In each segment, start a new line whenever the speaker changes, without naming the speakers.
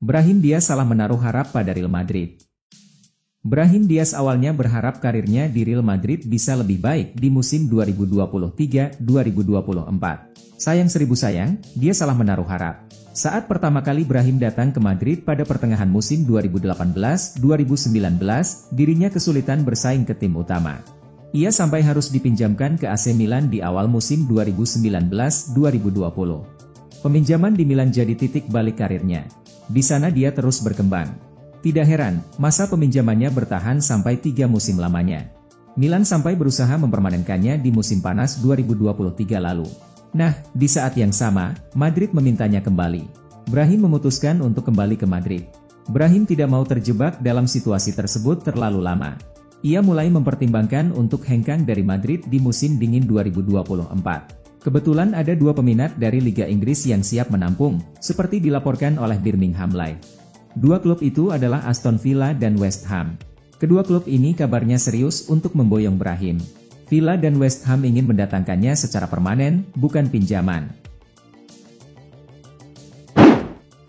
Brahim Diaz salah menaruh harap pada Real Madrid. Brahim Diaz awalnya berharap karirnya di Real Madrid bisa lebih baik di musim 2023-2024. Sayang seribu sayang, dia salah menaruh harap. Saat pertama kali Brahim datang ke Madrid pada pertengahan musim 2018-2019, dirinya kesulitan bersaing ke tim utama. Ia sampai harus dipinjamkan ke AC Milan di awal musim 2019-2020. Peminjaman di Milan jadi titik balik karirnya. Di sana dia terus berkembang. Tidak heran, masa peminjamannya bertahan sampai 3 musim lamanya. Milan sampai berusaha mempermanenkannya di musim panas 2023 lalu. Nah, di saat yang sama, Madrid memintanya kembali. Brahim memutuskan untuk kembali ke Madrid. Brahim tidak mau terjebak dalam situasi tersebut terlalu lama. Ia mulai mempertimbangkan untuk hengkang dari Madrid di musim dingin 2024. Kebetulan ada 2 peminat dari Liga Inggris yang siap menampung, seperti dilaporkan oleh Birmingham Live. 2 klub itu adalah Aston Villa dan West Ham. Kedua klub ini kabarnya serius untuk memboyong Brahim. Villa dan West Ham ingin mendatangkannya secara permanen, bukan pinjaman.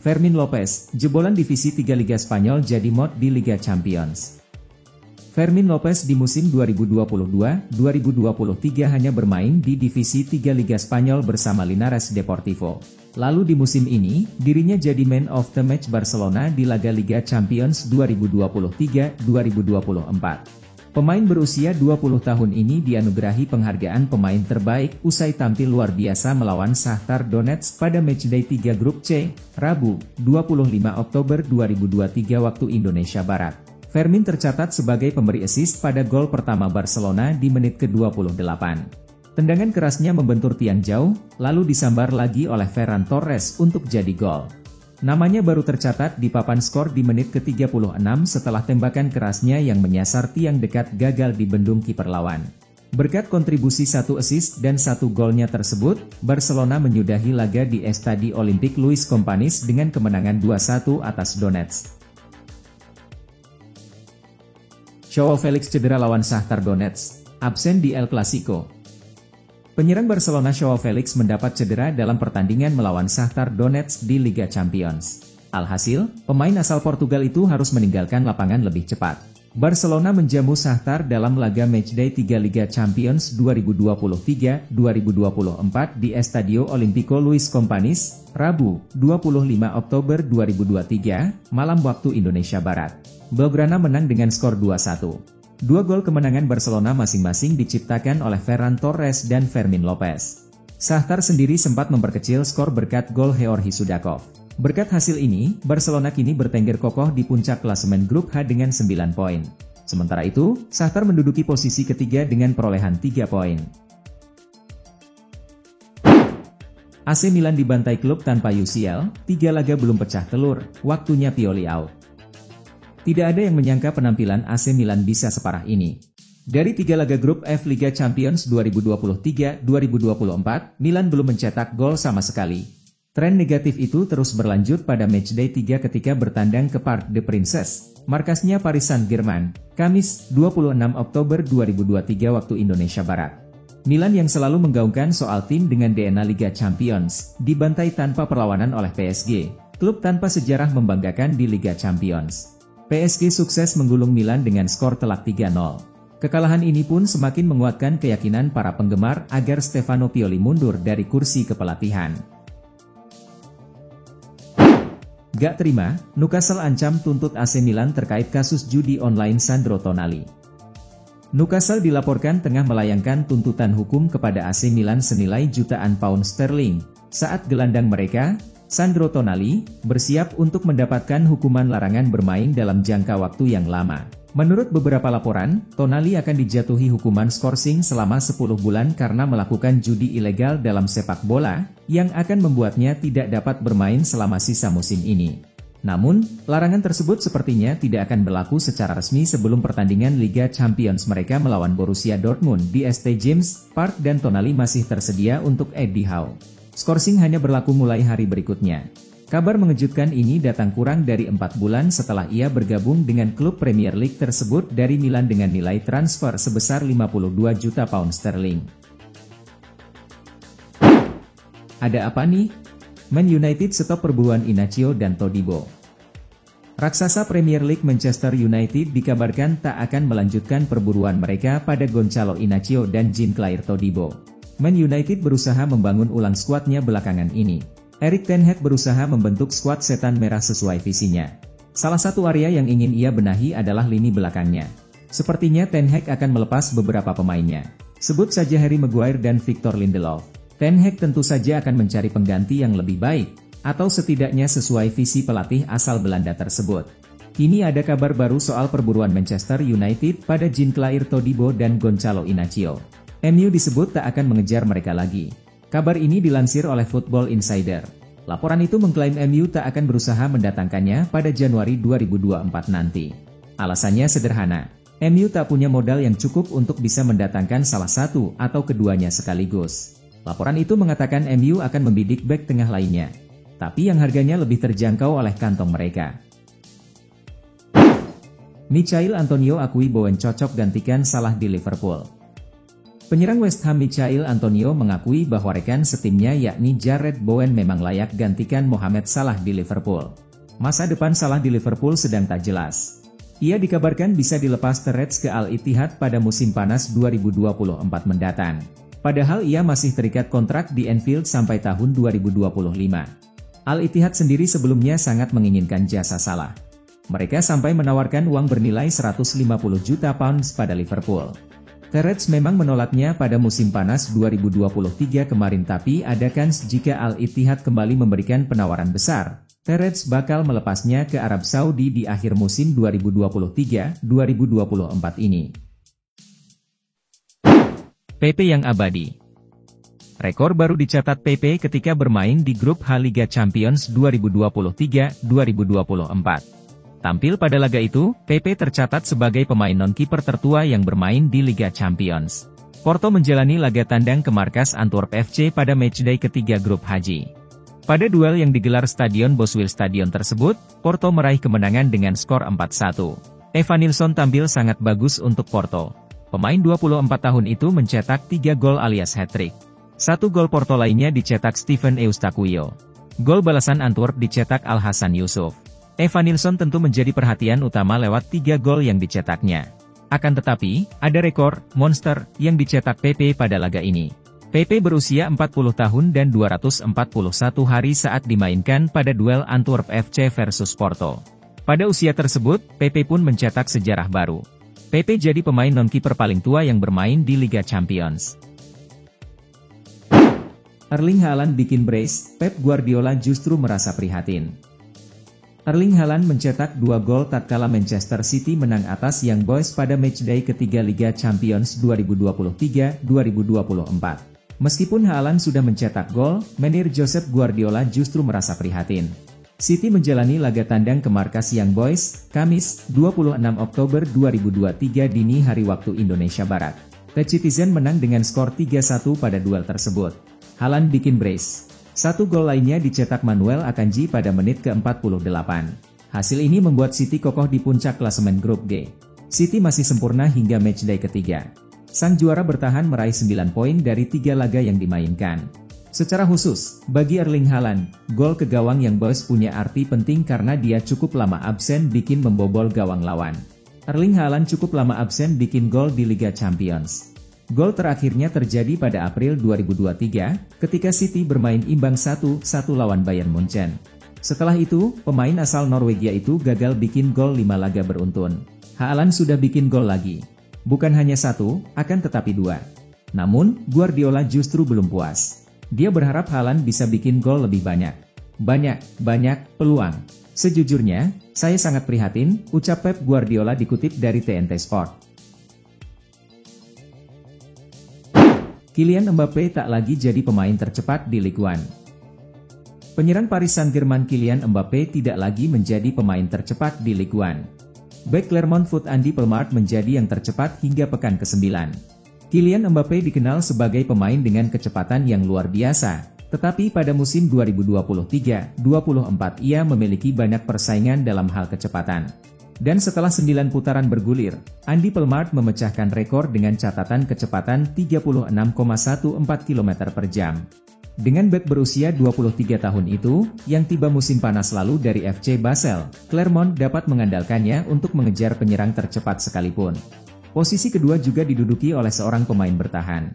Fermin Lopez, jebolan divisi 3 Liga Spanyol jadi mod di Liga Champions. Fermin Lopez di musim 2022-2023 hanya bermain di divisi 3 Liga Spanyol bersama Linares Deportivo. Lalu di musim ini, dirinya jadi man of the match Barcelona di laga Liga Champions 2023-2024. Pemain berusia 20 tahun ini dianugerahi penghargaan pemain terbaik usai tampil luar biasa melawan Shakhtar Donetsk pada matchday 3 grup C, Rabu, 25 Oktober 2023 waktu Indonesia Barat. Fermin tercatat sebagai pemberi assist pada gol pertama Barcelona di menit ke-28. Tendangan kerasnya membentur tiang jauh, lalu disambar lagi oleh Ferran Torres untuk jadi gol. Namanya baru tercatat di papan skor di menit ke-36 setelah tembakan kerasnya yang menyasar tiang dekat gagal dibendung kiper lawan. Berkat kontribusi 1 assist dan 1 golnya tersebut, Barcelona menyudahi laga di Estadi Olympique Luis Companys dengan kemenangan 2-1 atas Donetsk. Joao Felix cedera lawan Shakhtar Donetsk, absen di El Clasico. Penyerang Barcelona Joao Felix mendapat cedera dalam pertandingan melawan Shakhtar Donetsk di Liga Champions. Alhasil, pemain asal Portugal itu harus meninggalkan lapangan lebih cepat. Barcelona menjamu Shakhtar dalam laga matchday 3 Liga Champions 2023-2024 di Estadio Olimpico Luis Companys, Rabu, 25 Oktober 2023, malam waktu Indonesia Barat. Blaugrana menang dengan skor 2-1. 2 gol kemenangan Barcelona masing-masing diciptakan oleh Ferran Torres dan Fermin Lopez. Shakhtar sendiri sempat memperkecil skor berkat gol Georgi Sudakov. Berkat hasil ini, Barcelona kini bertengger kokoh di puncak klasemen grup H dengan 9 poin. Sementara itu, Shakhtar menduduki posisi ketiga dengan perolehan 3 poin. AC Milan dibantai klub tanpa UCL, 3 laga belum pecah telur, waktunya Pioli out. Tidak ada yang menyangka penampilan AC Milan bisa separah ini. Dari 3 laga grup F Liga Champions 2023-2024, Milan belum mencetak gol sama sekali. Tren negatif itu terus berlanjut pada matchday 3 ketika bertandang ke Parc des Princes, markasnya Paris Saint-Germain, Kamis, 26 Oktober 2023 waktu Indonesia Barat. Milan yang selalu menggaungkan soal tim dengan DNA Liga Champions, dibantai tanpa perlawanan oleh PSG, klub tanpa sejarah membanggakan di Liga Champions. PSG sukses menggulung Milan dengan skor telak 3-0. Kekalahan ini pun semakin menguatkan keyakinan para penggemar agar Stefano Pioli mundur dari kursi kepelatihan. Gak terima, Newcastle ancam tuntut AC Milan terkait kasus judi online Sandro Tonali. Newcastle dilaporkan tengah melayangkan tuntutan hukum kepada AC Milan senilai jutaan pound sterling, saat gelandang mereka, Sandro Tonali, bersiap untuk mendapatkan hukuman larangan bermain dalam jangka waktu yang lama. Menurut beberapa laporan, Tonali akan dijatuhi hukuman skorsing selama 10 bulan karena melakukan judi ilegal dalam sepak bola, yang akan membuatnya tidak dapat bermain selama sisa musim ini. Namun, larangan tersebut sepertinya tidak akan berlaku secara resmi sebelum pertandingan Liga Champions mereka melawan Borussia Dortmund di St. James Park dan Tonali masih tersedia untuk Eddie Howe. Skorsing hanya berlaku mulai hari berikutnya. Kabar mengejutkan ini datang kurang dari 4 bulan setelah ia bergabung dengan klub Premier League tersebut dari Milan dengan nilai transfer sebesar 52 juta pound sterling. Ada apa nih? Man United stop perburuan Inacio dan Todibo. Raksasa Premier League Manchester United dikabarkan tak akan melanjutkan perburuan mereka pada Gonçalo Inacio dan Jean-Claire Todibo. Man United berusaha membangun ulang skuadnya belakangan ini. Erik ten Hag berusaha membentuk skuad setan merah sesuai visinya. Salah satu area yang ingin ia benahi adalah lini belakangnya. Sepertinya ten Hag akan melepas beberapa pemainnya. Sebut saja Harry Maguire dan Victor Lindelof. Ten Hag tentu saja akan mencari pengganti yang lebih baik, atau setidaknya sesuai visi pelatih asal Belanda tersebut. Kini ada kabar baru soal perburuan Manchester United pada Jean-Claire Todibo dan Gonçalo Inacio. MU disebut tak akan mengejar mereka lagi. Kabar ini dilansir oleh Football Insider. Laporan itu mengklaim MU tak akan berusaha mendatangkannya pada Januari 2024 nanti. Alasannya sederhana, MU tak punya modal yang cukup untuk bisa mendatangkan salah satu atau keduanya sekaligus. Laporan itu mengatakan MU akan membidik bek tengah lainnya, tapi yang harganya lebih terjangkau oleh kantong mereka. Michail Antonio akui Bowen cocok gantikan Salah di Liverpool. Penyerang West Ham Michail Antonio mengakui bahwa rekan setimnya yakni Jarrod Bowen memang layak gantikan Mohamed Salah di Liverpool. Masa depan Salah di Liverpool sedang tak jelas. Ia dikabarkan bisa dilepas The Reds ke Al Ittihad pada musim panas 2024 mendatang. Padahal ia masih terikat kontrak di Anfield sampai tahun 2025. Al Ittihad sendiri sebelumnya sangat menginginkan jasa Salah. Mereka sampai menawarkan uang bernilai 150 juta pounds pada Liverpool. The Reds memang menolaknya pada musim panas 2023 kemarin, tapi ada kans jika Al Ittihad kembali memberikan penawaran besar. The Reds bakal melepasnya ke Arab Saudi di akhir musim 2023-2024 ini. PP yang abadi. Rekor baru dicatat PP ketika bermain di grup H Liga Champions 2023-2024. Tampil pada laga itu, PP tercatat sebagai pemain non-kiper tertua yang bermain di Liga Champions. Porto menjalani laga tandang ke markas Antwerp FC pada matchday ketiga grup H. Pada duel yang digelar Stadion Boswil Stadion tersebut, Porto meraih kemenangan dengan skor 4-1. Evanilson tampil sangat bagus untuk Porto. Pemain 24 tahun itu mencetak 3 gol alias hat-trick. 1 gol Porto lainnya dicetak Steven Eustaquio. Gol balasan Antwerp dicetak Al Hassan Yusuf. Evanilson tentu menjadi perhatian utama lewat 3 gol yang dicetaknya. Akan tetapi, ada rekor monster yang dicetak PP pada laga ini. PP berusia 40 tahun dan 241 hari saat dimainkan pada duel Antwerp FC versus Porto. Pada usia tersebut, PP pun mencetak sejarah baru. PP jadi pemain non-kiper paling tua yang bermain di Liga Champions. Erling Haaland bikin brace, Pep Guardiola justru merasa prihatin. Erling Haaland mencetak 2 gol tatkala Manchester City menang atas Young Boys pada matchday ketiga Liga Champions 2023-2024. Meskipun Haaland sudah mencetak gol, manajer Josep Guardiola justru merasa prihatin. City menjalani laga tandang ke markas Young Boys, Kamis, 26 Oktober 2023 dini hari waktu Indonesia Barat. The Citizen menang dengan skor 3-1 pada duel tersebut. Haaland bikin brace. 1 gol lainnya dicetak Manuel Akanji pada menit ke-48. Hasil ini membuat City kokoh di puncak klasemen grup G. City masih sempurna hingga matchday ketiga. Sang juara bertahan meraih 9 poin dari 3 laga yang dimainkan. Secara khusus, bagi Erling Haaland, gol ke gawang Young Boys punya arti penting karena dia cukup lama absen bikin membobol gawang lawan. Erling Haaland cukup lama absen bikin gol di Liga Champions. Gol terakhirnya terjadi pada April 2023, ketika City bermain imbang 1-1 lawan Bayern Munchen. Setelah itu, pemain asal Norwegia itu gagal bikin gol 5 laga beruntun. Haaland sudah bikin gol lagi. Bukan hanya 1, akan tetapi 2. Namun, Guardiola justru belum puas. Dia berharap Haaland bisa bikin gol lebih banyak. Banyak peluang. Sejujurnya, saya sangat prihatin, ucap Pep Guardiola dikutip dari TNT Sport. Kylian Mbappe tak lagi jadi pemain tercepat di Ligue 1. Penyerang Paris Saint-Germain Kylian Mbappe tidak lagi menjadi pemain tercepat di Ligue 1. Bek Clermont Foot Andy Pelmart menjadi yang tercepat hingga pekan ke-9. Kylian Mbappe dikenal sebagai pemain dengan kecepatan yang luar biasa, tetapi pada musim 2023-24 ia memiliki banyak persaingan dalam hal kecepatan. Dan setelah 9 putaran bergulir, Andy Pelmart memecahkan rekor dengan catatan kecepatan 36,14 km per jam. Dengan bek berusia 23 tahun itu, yang tiba musim panas lalu dari FC Basel, Clermont dapat mengandalkannya untuk mengejar penyerang tercepat sekalipun. Posisi kedua juga diduduki oleh seorang pemain bertahan.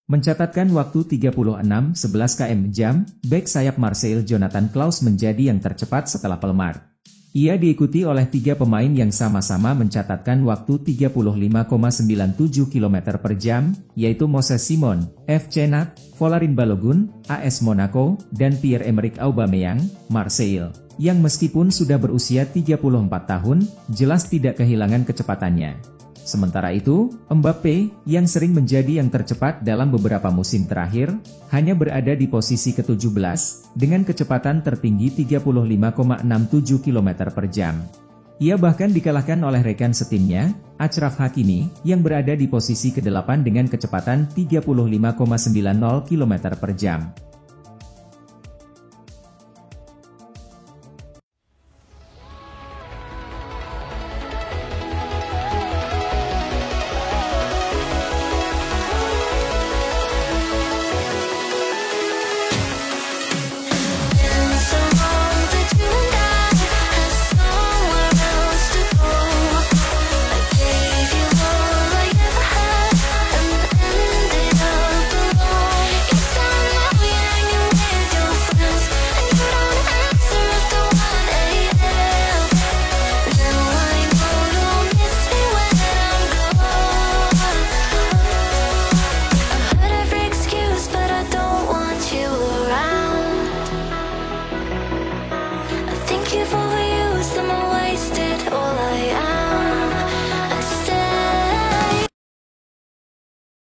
Mencatatkan waktu 36,11 km/jam, bek sayap Marseille Jonathan Clauss menjadi yang tercepat setelah Pellemard. Ia diikuti oleh 3 pemain yang sama-sama mencatatkan waktu 35,97 km/jam, yaitu Moses Simon, FC Nantes, Folarin Balogun, AS Monaco, dan Pierre-Emerick Aubameyang, Marseille, yang meskipun sudah berusia 34 tahun, jelas tidak kehilangan kecepatannya. Sementara itu, Mbappe, yang sering menjadi yang tercepat dalam beberapa musim terakhir, hanya berada di posisi ke-17, dengan kecepatan tertinggi 35,67 km/jam. Ia bahkan dikalahkan oleh rekan setimnya, Achraf Hakimi, yang berada di posisi ke-8 dengan kecepatan 35,90 km/jam.